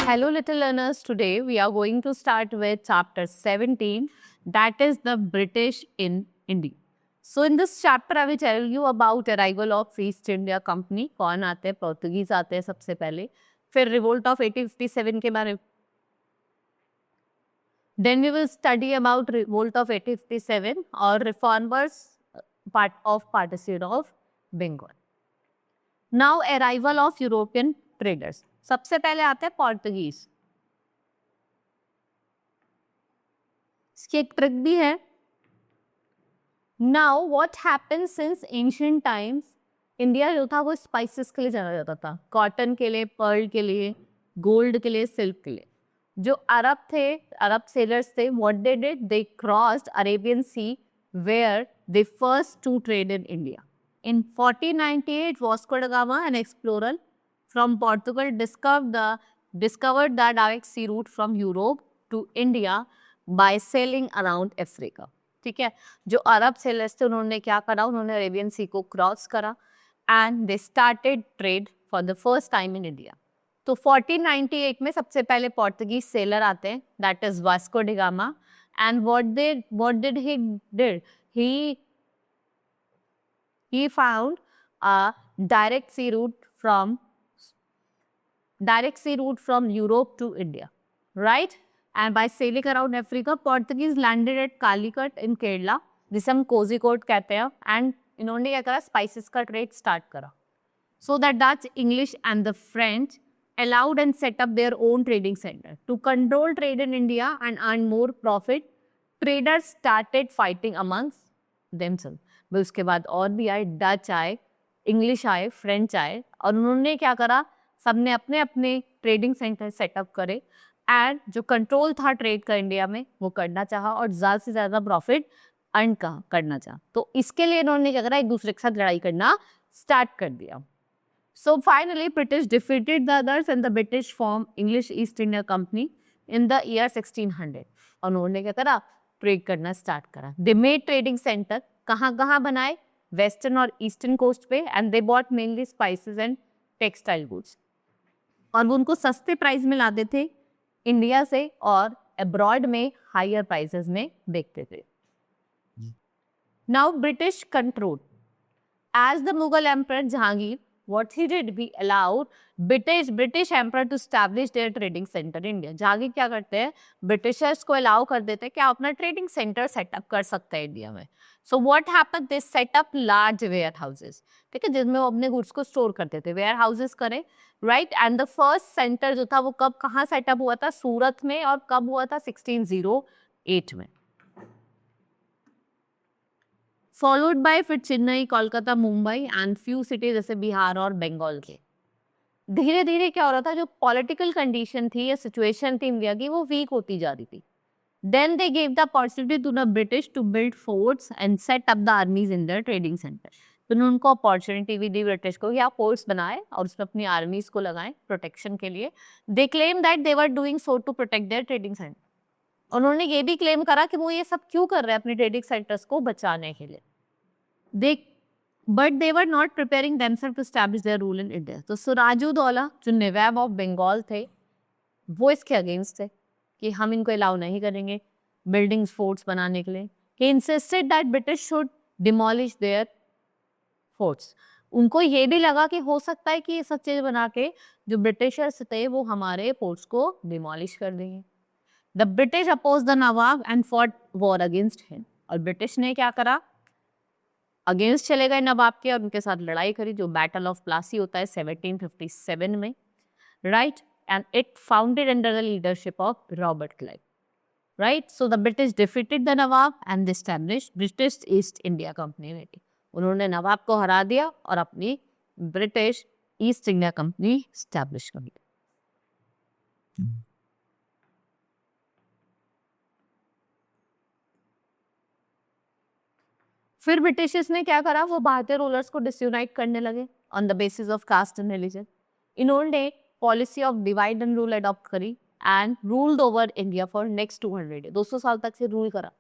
Hello, little learners. Today we are going to start with chapter 17, that is the British in India. So in this chapter, I will tell you about arrival of East India Company. कौन आते हैं? पोर्तुगीज आते हैं सबसे पहले. फिर revolt of 1857 के बारे में. Then we will study about revolt of 1857 or reformers part of partition of Bengal. Now arrival of European traders. सबसे पहले आते हैं पोर्तुगीज. इसकी एक ट्रिक भी है. Now what happened since ancient times, India जो था वो स्पाइसेस के लिए जाना जाता था, कॉटन के लिए, पर्ल के लिए, गोल्ड के लिए, सिल्क के लिए. जो अरब थे, अरब सेलर्स थे, what they did, they crossed Arabian Sea where they first to trade in India. In 1498, Vasco da Gama, an explorer from Portugal, discovered the direct sea route from Europe to India by sailing around Africa. ठीक है. जो अरब sailors थे उन्होंने क्या करा, उन्होंने Arabian सी को cross करा and they started trade for the first time in India. तो 1498 में सबसे पहले पोर्तुगीज सेलर आते हैं, that is Vasco D gamma. And what did he did, he found a direct sea route from Europe to India, right? And by sailing around Africa, Portuguese landed at Calicut in Kerala, जिसे हम कोझिकोड कहते हैं, and इन्होंने क्या करा, spices का trade start करा. So that Dutch, English and the French allowed and set up their own trading center to control trade in India and earn more profit. Traders started fighting amongst themselves. फिर उसके बाद और भी आए, Dutch आए, English आए, French आए, और उन्होंने क्या करा, सबने अपने अपने ट्रेडिंग सेंटर सेटअप करे एंड जो कंट्रोल था ट्रेड का इंडिया में वो करना चाहा और ज़्यादा से ज़्यादा प्रॉफिट अर्न करना चाहा. तो इसके लिए इन्होंने क्या करा, एक दूसरे के साथ लड़ाई करना स्टार्ट कर दिया. So finally British defeated the others and the British form English east India company in the year 1600. और उन्होंने क्या करा, ट्रेड करना स्टार्ट करा. दे मेड ट्रेडिंग सेंटर कहाँ बनाए, वेस्टर्न और ईस्टर्न कोस्ट पे, and they bought mainly spices and textile goods. और वो उनको सस्ते प्राइस में लाते थे इंडिया से और अब्रॉड में हायर प्राइसेस में बेचते थे. Now British control as the Mughal emperor Jahangir, what he did, he allowed British emperor to establish their trading center in India. Jahangir क्या करते हैं, ब्रिटिशर्स को अलाउ कर देते हैं कि आप अपना ट्रेडिंग सेंटर सेटअप कर सकते हैं इंडिया में. So what happened, they set up large warehouses, ठीक है, जिसमें वो अपने गुड्स को स्टोर करते थे. वेयर हाउसेस करें, right. And the first centre जो था वो कब कहाँ सेटअप हुआ था, सूरत में. और कब हुआ था, 1608 में. फॉलोड बाय फिर Chennai, Kolkata, Mumbai and few cities जैसे बिहार और बंगाल के. धीरे धीरे क्या हो रहा था, जो पॉलिटिकल कंडीशन थी या सिचुएशन थी इंडिया की वो वीक होती जा रही थी. Then they gave the opportunity to the British to build forts and set up the armies in the trading centre. तो उन्होंने उनको अपॉर्चुनिटी भी दी ब्रिटिश को कि आप फोर्ट्स बनाए और उसमें अपनी आर्मीज को लगाएं प्रोटेक्शन के लिए. They claim that they were doing so to protect their trading centre. उन्होंने ये भी क्लेम करा कि वो ये सब क्यों कर रहे हैं अपने ट्रेडिंग सेंटर्स को बचाने के लिए. But they were not preparing themselves to establish their rule in India. तो सिराजुद्दौला जो नवाब ऑफ बंगाल थे वो इसके अगेंस्ट थे कि हम इनको अलाउ नहीं करेंगे बिल्डिंग्स फोर्ट्स बनाने के लिए. He insisted that British should demolish their forts. उनको ये भी लगा कि हो सकता है कि ये सब चीज़ बना के जो ब्रिटिशर्स थे वो हमारे फोर्ट्स को डिमोलिश कर देंगे. The British opposed the Nawab and fought war against him. और ब्रिटिश ने क्या करा, अगेंस्ट चले गए नवाब के और उनके साथ लड़ाई करी, जो बैटल ऑफ प्लासी होता है 1757 में, right. And it founded under the leadership of Robert Clive, right. So the British defeated the Nawab and they established British east India company. उन्होंने नवाब को हरा दिया और अपनी British east India company establish कर ली. फिर ब्रिटिशर्स ने क्या करा, वो भारतीय रूलर्स को डिसयूनाइट करने लगे on the basis of caste and religion. इन्होंने policy of divide and rule adopt करी and ruled over India for next 200 साल तक से रूल करा.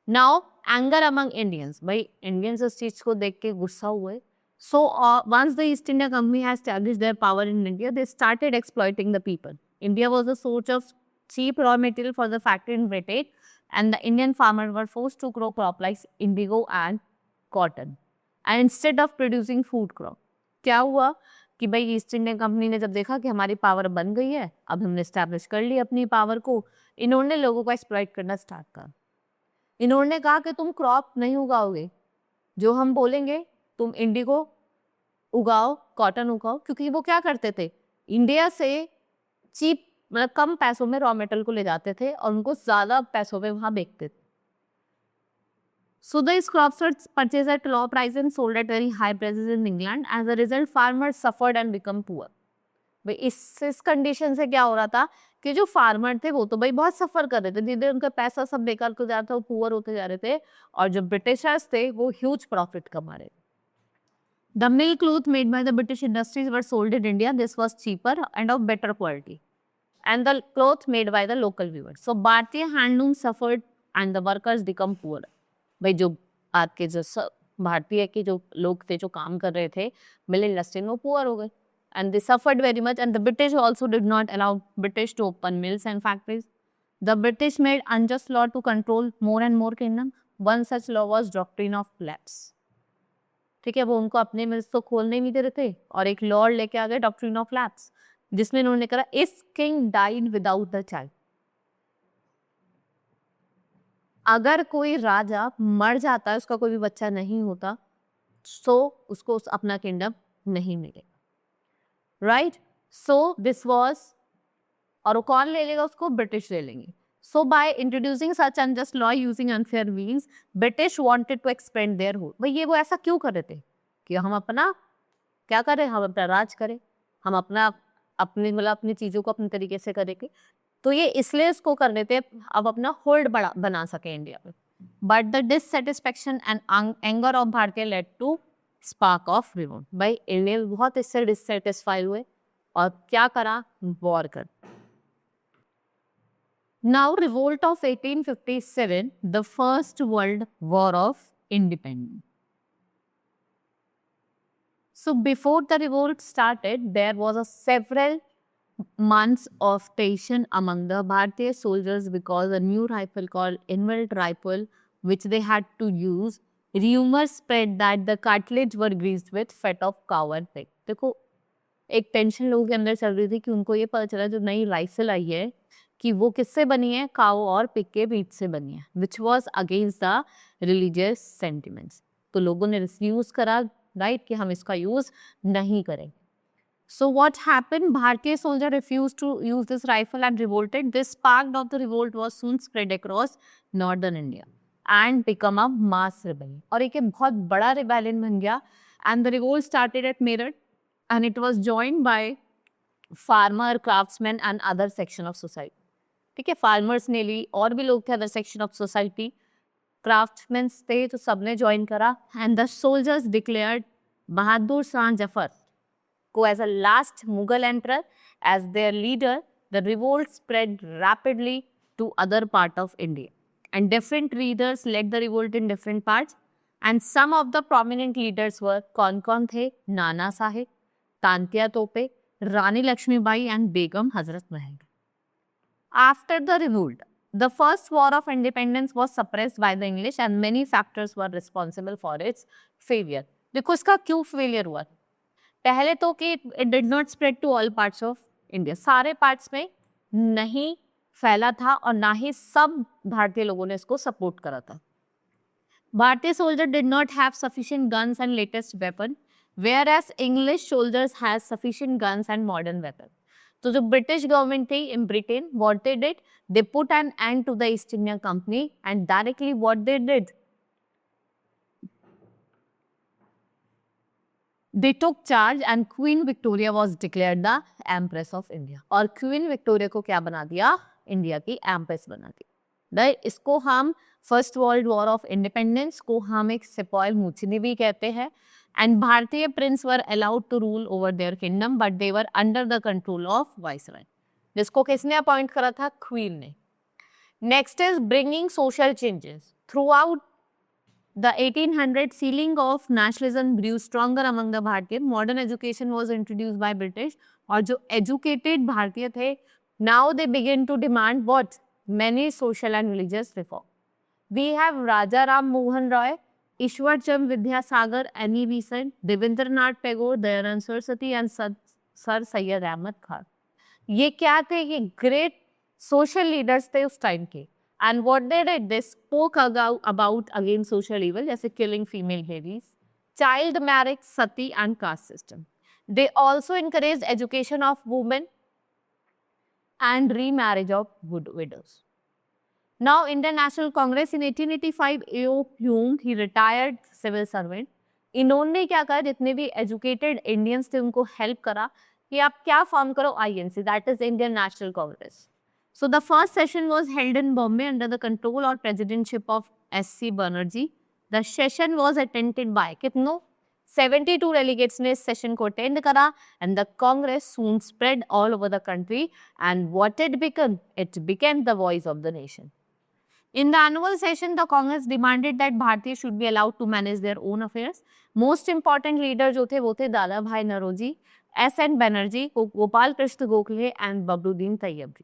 नाउ एंगर अमंग इंडियंस, भाई इंडियंस इस चीज को देख के गुस्सा हुए. So once the East India Company has established their power in India, they started exploiting the people. India was a source of cheap raw material for the factory in Britain, and the Indian farmers were forced to grow crop like indigo and cotton. And instead of producing food crop, क्या हुआ कि भाई east India company ने जब देखा कि हमारी power बन गई है, अब हमने स्टैब्लिश कर ली अपनी पावर को, इन्होंने लोगों को एक्सप्लॉइट करना स्टार्ट करा। इन्होंने कहा कि तुम क्रॉप नहीं उगाओगे, जो हम बोलेंगे तुम इंडिगो उगाओ, कॉटन उगाओ, क्योंकि वो क्या करते थे, इंडिया से चीप मतलब कम पैसों में रॉ मेटेरियल को ले जाते थे और उनको ज्यादा पैसों में वहां बेचते थे। So these crops were purchased at low price and sold at very high prices in England. As a result, farmers suffered and become poor. भाई इस कंडीशन से क्या हो रहा था कि जो फार्मर थे वो तो भाई बहुत सफर कर रहे थे, धीरे उनका पैसा सब बेकार हो जा रहा था, वो पुअर होते जा रहे थे, और जो ब्रिटिशर्स थे वो ह्यूज प्रॉफिट कमा रहे थे। The mill cloth made by the British industries were sold in India. This was cheaper and of better quality. And the cloth made by the local weavers. So Bharatiya handloom suffered and the workers become poor. भाई जो आपके जो भारतीय के जो लोग थे जो काम कर रहे थे मिल इंडस्ट्री में, वो पुअर हो गए, and they suffered very much. And the British also did not allow British to open mills and factories. The British made unjust law to control more and more kingdom. One such law was doctrine of lapse. ठीक है, वो उनको अपने mills तो खोलने नहीं दे रहे थे और एक लॉ लेके आ गए डॉक्ट्रिन ऑफ लैप्स, जिसमें उन्होंने कहा if king died without the child, अगर कोई राजा मर जाता है उसका कोई भी बच्चा नहीं होता तो उसको अपना किंगडम नहीं मिलेगा, राइट। सो दिस वाज, और कौन ले लेगा उसको, ब्रिटिश ले लेंगे। So by introducing such unjust law using unfair means, British wanted to expand their hold. भाई ये वो ऐसा क्यों कर रहे थे कि हम अपना क्या करें, हम अपना राज करें, हम अपना अपनी मतलब अपनी चीजों को अपने तरीके से करेंगे, तो ये इसलिए इसको कर रहे थे अब अपना होल्ड बना सके इंडिया में। But the dissatisfaction and anger of भारतीय led to spark of revolt. भाई इंडियन बहुत इससे डिससेटिस्फाई हुए और क्या करा, वॉर कर। Now, revolt of 1857, the first World War of Independence. So, before the revolt started, there was a several months of tension among the Bharatiya soldiers because a new rifle called inbuilt rifle, which they had to use, rumors spread that the cartridge were greased with fat of cow and pig. देखो एक tension लोगों के अंदर चल रही थी कि उनको ये पता चला जो नई राइफल आई है कि वो किससे बनी है, काऊ और पिग के मीट से बनी है, which was against the religious sentiments. तो लोगों ने रिफ्यूज करा, राइट, कि हम इसका यूज नहीं करें। So what happened, Bharatiya soldier refuse to use this rifle and revolted. This spark of the revolt was soon spread across northern India and become a mass rebellion, और एक बहुत बड़ा रिबेलियन बन गया। And the revolt started at Meerut and it was joined by farmer, craftsman and other section of society. ठीक है, farmers ने ली, और भी लोग थे other section of society, craftsman थे, तो सबने ज्वाइन करा। And the soldiers declared Bahadur Shah Zafar को as a last Mughal emperor as their leader. The revolt spread rapidly to other part of India and different leaders led the revolt in different parts and some of the prominent leaders were, कौन कौन थे, नाना साहेब, तांत्या तोपे, रानी Lakshmibai and Begum Hazrat Mahal. After the revolt, the first war of independence was suppressed by the English and many factors were responsible for its failure. देखो इसका क्यों failure हुआ, पहले तो कि it did not spread to all parts of India, सारे parts में नहीं फैला था और ना ही सब भारतीय लोगों ने इसको सपोर्ट करा था। भारतीय soldier did not have sufficient guns and latest weapon, whereas English soldiers has sufficient guns and modern weapon. तो जो ब्रिटिश गवर्नमेंट थी in Britain, what they did, they put an end to the East India Company and directly what they did, they took charge and Queen Victoria was declared the empress of India. और Queen Victoria को क्या बना दिया, India की empress बना दी, right. इसको हम first world war of independence को हम एक सिपाही मुचनी भी कहते हैं। And Bharatiya prince were allowed to rule over their kingdom, but they were under the control of viceroy. जिसको किसने अपॉइंट करा था, क्वीन ने। Next is bringing social changes throughout the 1800 feeling of nationalism grew stronger among the Bharatiya. Modern education was introduced by British, और जो educated भारतीय थे Now they begin to demand what? Many social and religious reform. We have Raja Ram Mohan Roy, Ishwar Chand Vidyasagar, Annie Besant, Devendranath Tagore, Dayanand Saraswati and Sir Syed Ahmad Khan. ये क्या थे? ये great social leaders थे उस time के. And what they did, they spoke about against social evil, जैसे killing female babies, child marriage, sati and caste system. They also encouraged education of women and remarriage of widows. Now, Indian National Congress in 1885, A.O. Hume, he retired civil servant. इन्होंने क्या कहा, जितने भी educated Indians थे उनको help करा कि आप क्या फॉर्म करो, INC, that is Indian National Congress. So the first session was held in Bombay under the control और presidentship of S C. Banerjee. The session was attended by कितनों 72 delegates ने इस सेशन को अटेंड करा. And the Congress soon spread all over the country. And what it become? It became the voice of the nation. In the annual session, the Congress demanded that Bharatiya should be allowed to manage their own affairs. Most important leader जो थे वो थे दादा भाई Naoroji, S.N. Banerjee, Gopal Krishna Gokhale and Babruddin Tayyab.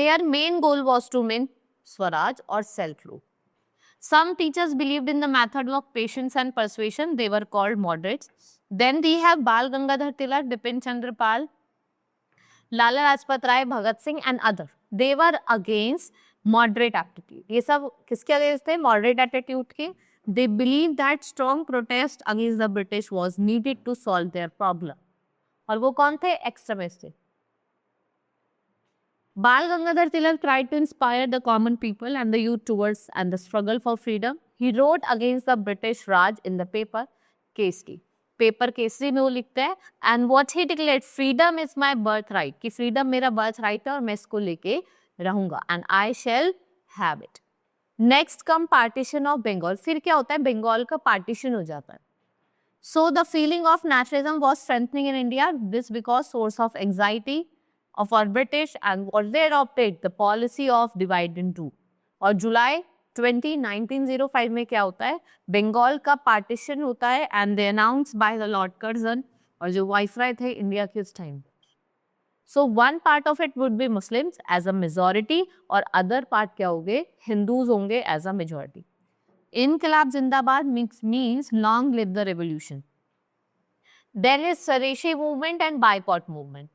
Their main goal was to win Swaraj or self-rule. Some teachers believed in the method of patience and persuasion. They were called moderates. Then we have Bal Gangadhar Tilak, Bipin Chandra Pal, Lala Lajpat Rai, Bhagat Singh and others. They were against moderate attitude. ये सब किसके against थे? Moderate attitude के. They believed that strong protest against the British was needed to solve their problem. और वो कौन थे? Extremists थे. Bal Gangadhar Tilak tried to inspire the common people and the youth towards and the struggle for freedom. He wrote against the British Raj in the paper Kesari. Paper Kesari में वो लिखता है, and what he declared, freedom is my birthright, कि freedom मेरा birthright है और मैं इसको लेके रहूंगा, and I shall have it. Next come partition of Bengal. फिर क्या होता है? बंगाल का पार्टीशन हो जाता है. So the feeling of nationalism was strengthening in India, this because source of anxiety of our British, and what they adopted the policy of divide in two. और जुलाई 1905 में क्या होता है? बंगाल का पार्टीशन होता है and they announce by the Lord Curzon, और जो वाइसराय थे इंडिया के उस time. So one part of it would be Muslims as a majority और अदर पार्ट क्या होंगे? हिंदूज होंगे as a majority. Inquilab Zindabad means long live the revolution. There is Swadeshi movement and boycott movement.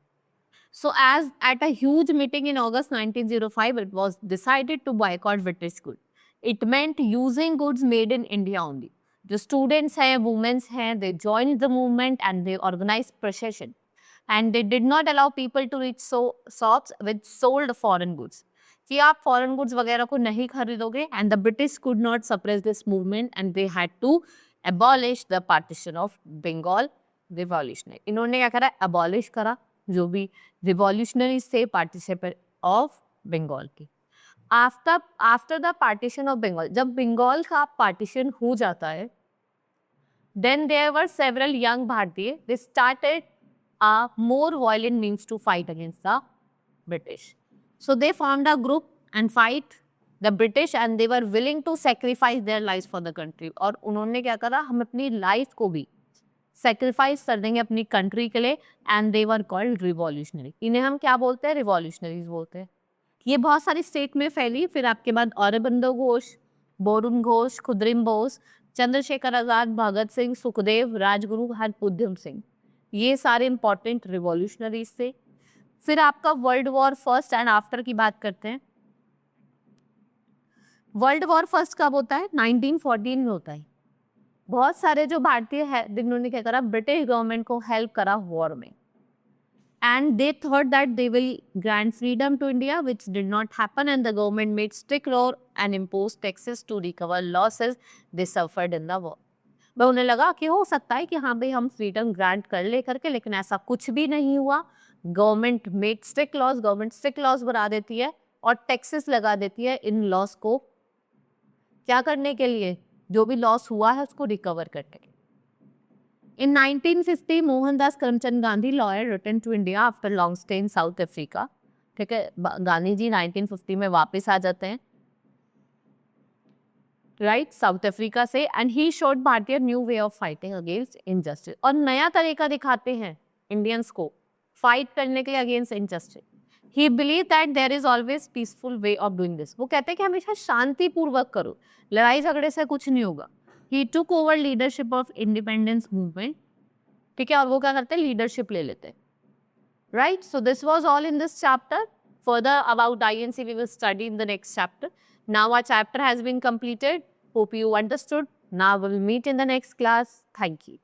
So as at a huge meeting in August 1905, it was decided to boycott British goods. It meant using goods made in India only. The students हैं, women हैं, they joined the movement and they organized procession. And they did not allow people to reach shops which sold foreign goods. कि आप foreign goods वगैरह को नहीं खरीदोगे, and the British could not suppress this movement and they had to abolish the partition of Bengal revolutionary. इन्होंने क्या करा? Abolish करा जो भी रिवॉल्यूशनरीज थे पार्टिसिपेट ऑफ बंगाल की. After the partition of Bengal, जब बंगाल का पार्टीशन हो जाता है, then there were several young भारतीय, they started a more violent means to fight against the British. So they formed a group and fight the British and they were willing to sacrifice their life for the country. और उन्होंने क्या करा? हम अपनी life को भी sacrifice कर देंगे अपनी कंट्री के लिए, and they were called revolutionary. इन्हें हम क्या बोलते हैं? रिवॉल्यूशनरीज बोलते हैं. ये बहुत सारी स्टेट में फैली. फिर आपके बाद औरबिंदो घोष, बोरुन घोष, खुदरिम बोस, चंद्रशेखर आजाद, भगत सिंह, सुखदेव, राजगुरु, हरउधम सिंह, ये सारे इंपॉर्टेंट रिवॉल्यूशनरीज थे. फिर आपका world war first and after की बात करते हैं. वर्ल्ड वॉर फर्स्ट कब होता है? 1914 में होता है. बहुत सारे जो भारतीय है जिन्होंने क्या करा? ब्रिटिश गवर्नमेंट को हेल्प करा वॉर में, and they thought that they will grant freedom to India, which did not happen, and the government made strict law and impose taxes to recover losses they suffered in the war. भाई उन्हें लगा कि हो सकता है कि हाँ भाई हम फ्रीडम ग्रांट कर ले करके, लेकिन ऐसा कुछ भी नहीं हुआ. Government made strict laws, government strict laws बना देती है और टैक्सेस लगा देती है इन लॉस को क्या करने के लिए? जो भी लॉस हुआ है उसको रिकवर करने के. In 1950, Mohandas Karamchand Gandhi, lawyer, return to India after long stay in South Africa. ठीक है, गांधी जी 1950 में वापस आ जाते हैं, राइट, साउथ अफ्रीका से, एंड ही शोड भारतीय new way of fighting against injustice. और नया तरीका दिखाते हैं इंडियंस को फाइट करने के लिए against injustice. He believe that there is always peaceful way of doing this. वो कहते हैं कि हमेशा शांतिपूर्वक करो, लड़ाई झगड़े से कुछ नहीं होगा. He took over leadership of independence movement. ठीक है, और वो क्या करते हैं, लीडरशिप ले लेते हैं. Right, so this was all in this chapter. Further about INC we will study in the next chapter. Now our chapter has been completed. Hope you understood. Now we'll meet in the next class. Thank you.